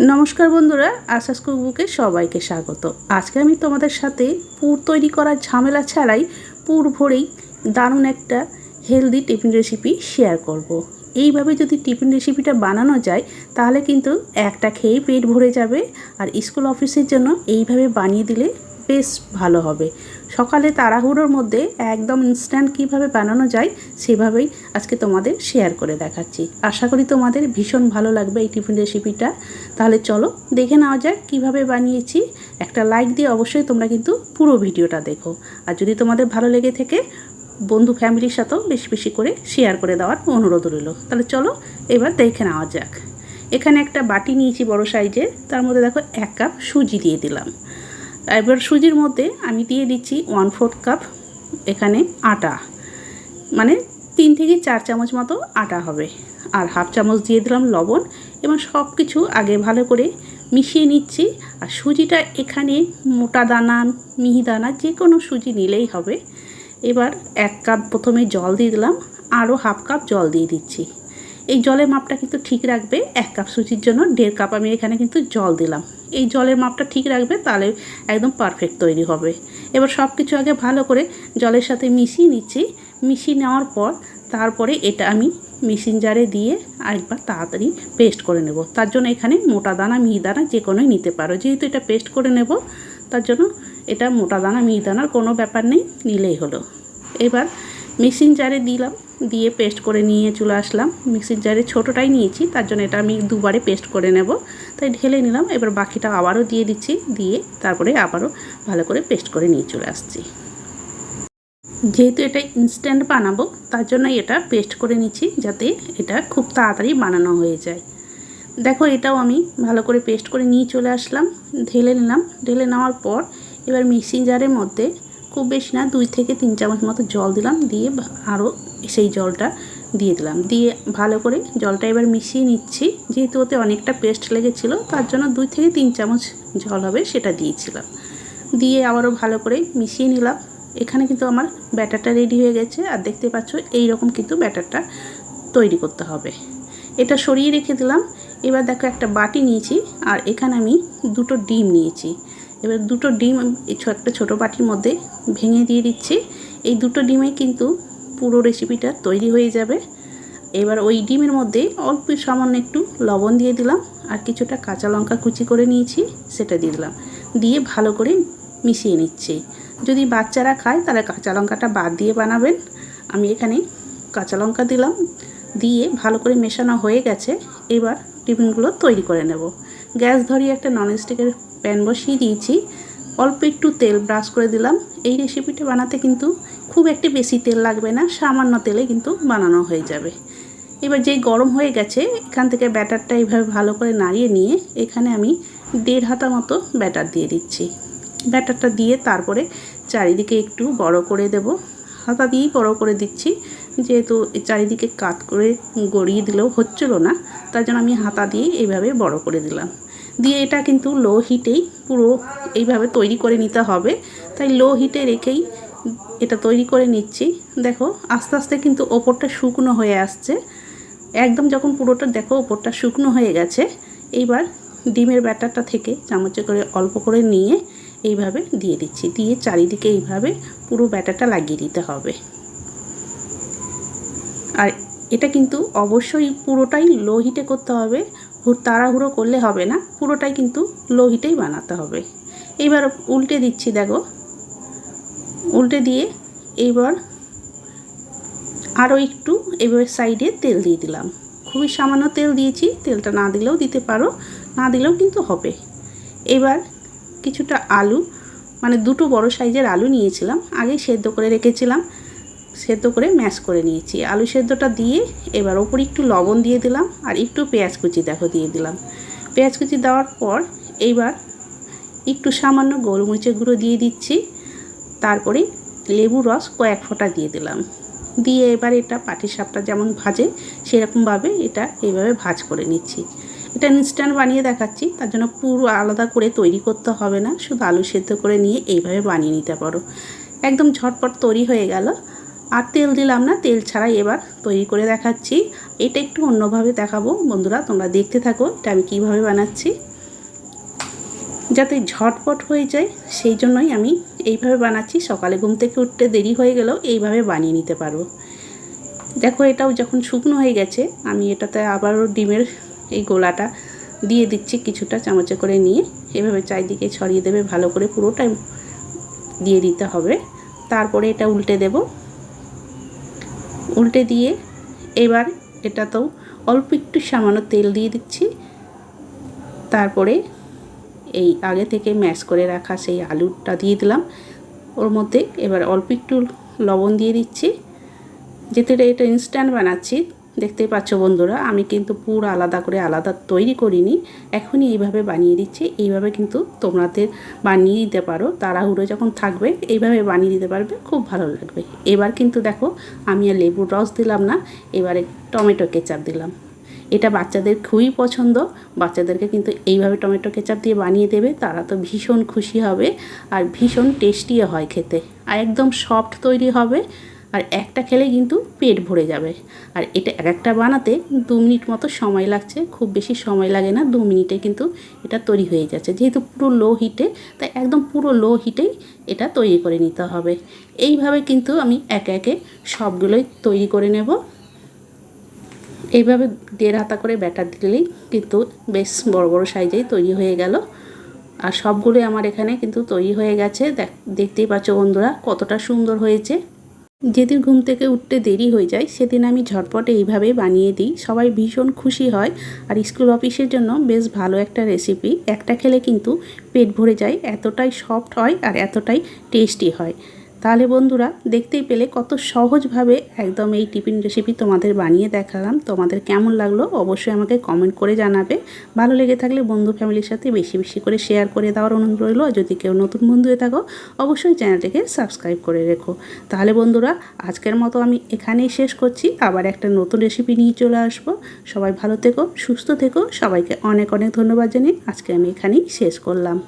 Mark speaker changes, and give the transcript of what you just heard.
Speaker 1: নমস্কার বন্ধুরা, আশাস কুকবুকে সবাইকে স্বাগত। আজকে আমি তোমাদের সাথে পুর তৈরি করার ঝামেলা ছাড়াই পুর ভরেই দারুণ একটা হেলদি টিফিন রেসিপি শেয়ার করব। এইভাবে যদি টিফিন রেসিপিটা বানানো যায় তাহলে কিন্তু একটা খেয়েই পেট ভরে যাবে। আর স্কুল অফিসের জন্য এইভাবে বানিয়ে দিলে বেশ ভালো হবে। সকালে তাড়াহুড়োর মধ্যে একদম ইনস্ট্যান্ট কীভাবে বানানো যায় সেভাবেই আজকে তোমাদের শেয়ার করে দেখাচ্ছি। আশা করি তোমাদের ভীষণ ভালো লাগবে এই টিফিন রেসিপিটা। তাহলে চলো দেখে নেওয়া যাক কীভাবে বানিয়েছি। একটা লাইক দিয়ে অবশ্যই তোমরা কিন্তু পুরো ভিডিওটা দেখো। আর যদি তোমাদের ভালো লেগে থাকে বন্ধু ফ্যামিলির সাথেও বেশি বেশি করে শেয়ার করে দেওয়ার অনুরোধ রইল। তাহলে চলো এবার দেখে নেওয়া যাক। এখানে একটা বাটি নিয়েছি বড় সাইজের, তার মধ্যে দেখো 1 কাপ সুজি দিয়ে দিলাম। এবার সুজির মধ্যে আমি দিয়ে দিচ্ছি 1/4 কাপ এখানে আটা, মানে 3 থেকে 4 চামচ মতো আটা হবে। আর হাফ চামচ দিয়ে দিলাম লবণ এবং সব কিছু আগে ভালো করে মিশিয়ে নিচ্ছি। আর সুজিটা এখানে মোটা দানা মিহি দানা যে কোনো সুজি নিলেই হবে। এবার 1 কাপ প্রথমে জল দিয়ে দিলাম, আরও হাফ কাপ জল দিয়ে দিচ্ছি। এই জলের মাপটা কিন্তু ঠিক রাখবে। 1 কাপ সুজির জন্য 1.5 কাপ আমি এখানে কিন্তু জল দিলাম। এই জলের মাপটা ঠিক রাখবে, তাহলে একদম পারফেক্ট তৈরি হবে। এবার সব কিছু আগে ভালো করে জলের সাথে মিশিয়ে নিচ্ছি। মিশিয়ে নেওয়ার পর তারপরে এটা আমি মিক্সিং জারে দিয়ে আরেকবার তাড়াতাড়ি পেস্ট করে নেব। তার জন্য এখানে মোটা দানা মিহি দানা যে কোনোই নিতে পারো, যেহেতু এটা পেস্ট করে নেব তার জন্য এটা মোটা দানা মিহি দানার কোনো ব্যাপার নেই, নিলেই হলো। এবার মিক্সিং জারে দিলাম, দিয়ে পেস্ট করে নিয়ে চলে আসলাম। মিক্সিং জারে ছোটোটাই নিয়েছি, তার জন্য এটা আমি দুবারে পেস্ট করে নেব, তাই ঢেলে নিলাম। এবার বাকিটা আবারও দিয়ে দিচ্ছি, দিয়ে তারপরে আবারও ভালো করে পেস্ট করে নিয়ে চলে আসছি। যেহেতু এটা ইনস্ট্যান্ট বানাবো তার জন্য এটা পেস্ট করে নিচ্ছি, যাতে এটা খুব তাড়াতাড়ি বানানো হয়ে যায়। দেখো এটাও আমি ভালো করে পেস্ট করে নিয়ে চলে আসলাম, ঢেলে নিলাম। ঢেলে নেওয়ার পর এবার মিক্সিং জারের মধ্যে খুব বেশি না 2 থেকে 3 চামচ মতো জল দিলাম, দিয়ে আরও সেই জলটা দিয়ে দিলাম। দিয়ে ভালো করে জলটা এবার মিশিয়ে নিচ্ছি। যেহেতু ওতে অনেকটা পেস্ট লেগেছিলো তার জন্য 2 থেকে 3 চামচ জল হবে সেটা দিয়েছিলাম। দিয়ে আবারও ভালো করে মিশিয়ে নিলাম। এখানে কিন্তু আমার ব্যাটারটা রেডি হয়ে গেছে। আর দেখতে পাচ্ছ এই রকম কিন্তু ব্যাটারটা তৈরি করতে হবে। এটা সরিয়ে রেখে দিলাম। এবার দেখো একটা বাটি নিয়েছি আর এখানে আমি 2টো ডিম নিয়েছি। এবার 2টো ডিম একটা ছোটো বাটির মধ্যে ভেঙে দিয়ে দিচ্ছি। এই 2টো ডিমে কিন্তু পুরো রেসিপিটা তৈরি হয়ে যাবে। এবার ওই ডিমের মধ্যে অল্প সামান্য একটু লবণ দিয়ে দিলাম, আর কিছুটা কাঁচা লঙ্কা কুচি করে নিয়েছি সেটা দিয়ে দিলাম। দিয়ে ভালো করে মিশিয়ে নিচ্ছি। যদি বাচ্চারা খায় তাহলে কাঁচা লঙ্কাটা বাদ দিয়ে বানাবেন। আমি এখানে কাঁচা লঙ্কা দিলাম। দিয়ে ভালো করে মেশানো হয়ে গেছে। এবার টিফিনগুলো তৈরি করে নেব। গ্যাস ধরিয়ে একটা ননস্টিকের প্যান বসিয়ে দিয়েছি। অল্প একটু তেল ব্রাশ করে দিলাম। এই রেসিপিটা বানাতে কিন্তু খুব একটু বেশি তেল লাগবে না, সামান্য তেলে কিন্তু বানানো হয়ে যাবে। এবার যেই গরম হয়ে গেছে এখান থেকে ব্যাটারটা এইভাবে ভালো করে নাড়িয়ে নিয়ে এখানে আমি 1.5 হাতা মতো ব্যাটার দিয়ে দিচ্ছি। ব্যাটারটা দিয়ে তারপরে চারিদিকে একটু বড় করে দেব। হাতা দিয়েই বড় করে দিচ্ছি, যেহেতু চারিদিকে কাত করে গড়িয়ে দিলেও হচ্ছিল না, তার জন্য আমি হাতা দিয়ে এইভাবে বড় করে দিলাম। দিয়ে এটা কিন্তু লো হিটেই পুরো এইভাবে তৈরি করে নিতে হবে, তাই লো হিটে রেখেই এটা তৈরি করে নিচ্ছি। দেখো আস্তে আস্তে কিন্তু ওপরটা শুকনো হয়ে আসছে। একদম যখন পুরোটা দেখো ওপরটা শুকনো হয়ে গেছে, এইবার ডিমের ব্যাটারটা থেকে চামচে করে অল্প করে নিয়ে এইভাবে দিয়ে দিচ্ছি। দিয়ে চারিদিকে এইভাবে পুরো ব্যাটারটা লাগিয়ে দিতে হবে। আর এটা কিন্তু অবশ্যই পুরোটাই লো হিটে করতে হবে, তাড়াহুড়ো করলে হবে না, পুরোটাই কিন্তু লো হিটেই বানাতে হবে। এইবার উল্টে দিচ্ছি, দেখো উল্টে দিয়ে এইবার আরও একটু এবার সাইডে তেল দিয়ে দিলাম। খুবই সামান্য তেল দিয়েছি, তেলটা না দিলেও দিতে পারো, না দিলেও কিন্তু হবে। এবার কিছুটা আলু, মানে 2টো বড় সাইজের আলু নিয়েছিলাম, আগে সেদ্ধ করে রেখেছিলাম, সেদ্ধ করে ম্যাশ করে নিয়েছি। আলু সেদ্ধটা দিয়ে এবার ওপরে একটু লবণ দিয়ে দিলাম, আর একটু পেঁয়াজ কুচি দেখো দিয়ে দিলাম। পেঁয়াজ কুচি দেওয়ার পর এইবার একটু সামান্য গোলমরিচের গুঁড়ো দিয়ে দিচ্ছি। তারপরে লেবুর রস কয়েক ফোঁটা দিয়ে দিলাম। দিয়ে এবার এটা পাটিসাপটা যেমন ভাজে সেরকমভাবে এটা এইভাবে ভাজ করে নিচ্ছি। এটা ইনস্ট্যান্ট বানিয়ে দেখাচ্ছি, তার জন্য পুরো আলাদা করে তৈরি করতে হবে না, শুধু আলু সেদ্ধ করে নিয়ে এইভাবে বানিয়ে নিতে পারো। একদম ঝটপট তৈরি হয়ে গেল। আর তেল দিলাম না, তেল ছাড়াই এবার তৈরি করে দেখাচ্ছি। এটা একটু অন্যভাবে দেখাবো বন্ধুরা, তোমরা দেখতে থাকো এটা আমি কীভাবে বানাচ্ছি। যাতে ঝটপট হয়ে যায় সেই জন্যই আমি এইভাবে বানাচ্ছি। সকালে ঘুম থেকে উঠতে দেরি হয়ে গেলেও এইভাবে বানিয়ে নিতে পারো। দেখো এটাও যখন শুকনো হয়ে গেছে আমি এটাতে আবারও ডিমের এই গোলাটা দিয়ে দিচ্ছি, কিছুটা চামচে করে নিয়ে এভাবে চারিদিকে ছড়িয়ে দেবে, ভালো করে পুরোটাই দিয়ে দিতে হবে। তারপরে এটা উল্টে দেব, উল্টে দিয়ে এবার এটাতেও অল্প একটু সামান্য তেল দিয়ে দিচ্ছি। তারপরে এই আগে থেকে ম্যাশ করে রাখা সেই আলুটা দিয়ে দিলাম ওর মধ্যে। এবার অল্প একটু লবণ দিয়ে দিচ্ছি। যেহেতু এটা ইনস্ট্যান্ট বানাচ্ছি দেখতেই পাচ্ছ বন্ধুরা, আমি কিন্তু পুরো আলাদা করে আলাদা তৈরি করিনি, এখনই এইভাবে বানিয়ে দিচ্ছি। এইভাবে কিন্তু তোমাদের বানিয়ে দিতে পারো, তাড়াহুড়ো যখন থাকবে এইভাবে বানিয়ে দিতে পারবে, খুব ভালো লাগবে। এবার কিন্তু দেখো আমি আর লেবুর রস দিলাম না, এবারে টমেটো কেচাপ দিলাম। এটা বাচ্চাদের খুবই পছন্দ, বাচ্চাদেরকে কিন্তু এইভাবে টমেটো কেচাপ দিয়ে বানিয়ে দেবে, তারা তো ভীষণ খুশি হবে আর ভীষণ টেস্টিও হয় খেতে, আর একদম সফট তৈরি হবে। আর একটা খেলে কিন্তু পেট ভরে যাবে। আর এটা একটা বানাতে 2 মিনিট মতো সময় লাগছে, খুব বেশি সময় লাগে না, 2 মিনিটে কিন্তু এটা তৈরি হয়ে যাচ্ছে। যেহেতু পুরো লো হিটে, তাই একদম পুরো লো হিটেই এটা তৈরি করে নিতে হবে। এইভাবে কিন্তু আমি একে একে সবগুলোই তৈরি করে নেব। এইভাবে 1.5 হাতা করে ব্যাটার দিলেই কিন্তু বেশ বড় বড় সাইজেই তৈরি হয়ে গেল। আর সবগুলোই আমার এখানে কিন্তু তৈরি হয়ে গেছে। দেখতেই পাচ্ছ বন্ধুরা কতটা সুন্দর হয়েছে। যেদিন ঘুম থেকে উঠতে দেরি হয়ে যায় সেদিন আমি ঝটপটে এইভাবেই বানিয়ে দিই, সবাই ভীষণ খুশি হয়। আর স্কুল অফিসের জন্য বেশ ভালো একটা রেসিপি, একটা খেলে কিন্তু পেট ভরে যায়, এতটাই সফট হয় আর এতটাই টেস্টি হয়। তাহলে বন্ধুরা দেখতেই পেলে কত সহজভাবে একদম এই টিফিন রেসিপি তোমাদের বানিয়ে দেখালাম। তোমাদের কেমন লাগলো অবশ্যই আমাকে কমেন্ট করে জানাবে। ভালো লেগে থাকলে বন্ধু ফ্যামিলির সাথে বেশি বেশি করে শেয়ার করে দেওয়ার অনুরোধ রইল। আর যদি কেউ নতুন বন্ধু হয়ে থাকো অবশ্যই চ্যানেলটিকে সাবস্ক্রাইব করে রেখো। তাহলে বন্ধুরা আজকের মতো আমি এখানেই শেষ করছি, আবার একটা নতুন রেসিপি নিয়ে চলে আসবো। সবাই ভালো থেকো, সুস্থ থেকো, সবাইকে অনেক অনেক ধন্যবাদ জানিয়ে আজকে আমি এখানেই শেষ করলাম।